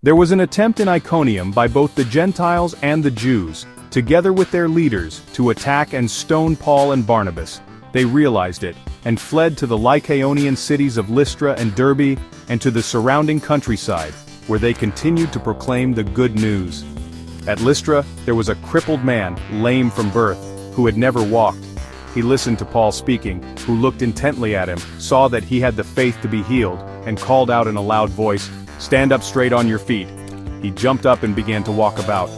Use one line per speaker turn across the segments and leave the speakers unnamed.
There was an attempt in Iconium by both the Gentiles and the Jews, together with their leaders, to attack and stone Paul and Barnabas. They realized it, and fled to the Lycaonian cities of Lystra and Derbe, and to the surrounding countryside, where they continued to proclaim the good news. At Lystra, there was a crippled man, lame from birth, who had never walked. He listened to Paul speaking, who looked intently at him, saw that he had the faith to be healed, and called out in a loud voice, "Stand up straight on your feet." He jumped up and began to walk about.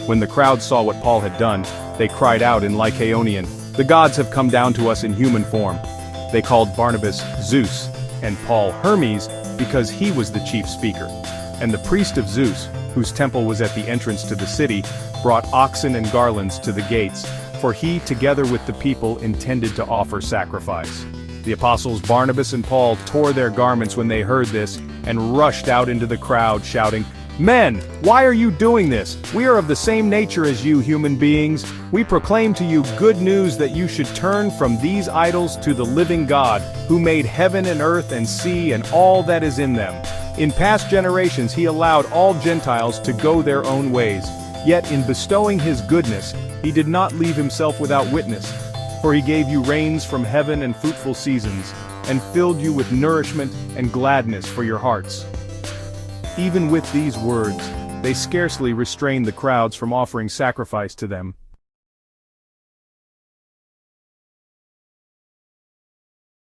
When the crowd saw what Paul had done, they cried out in Lycaonian, "The gods have come down to us in human form." They called Barnabas Zeus, and Paul Hermes, because he was the chief speaker. And the priest of Zeus, whose temple was at the entrance to the city, brought oxen and garlands to the gates, for he together with the people intended to offer sacrifice. The apostles Barnabas and Paul tore their garments when they heard this, and rushed out into the crowd shouting, "Men, why are you doing this? We are of the same nature as you human beings. We proclaim to you good news that you should turn from these idols to the living God, who made heaven and earth and sea and all that is in them. In past generations he allowed all Gentiles to go their own ways. Yet in bestowing his goodness, he did not leave himself without witness. For he gave you rains from heaven and fruitful seasons, and filled you with nourishment and gladness for your hearts." Even with these words, they scarcely restrained the crowds from offering sacrifice to them.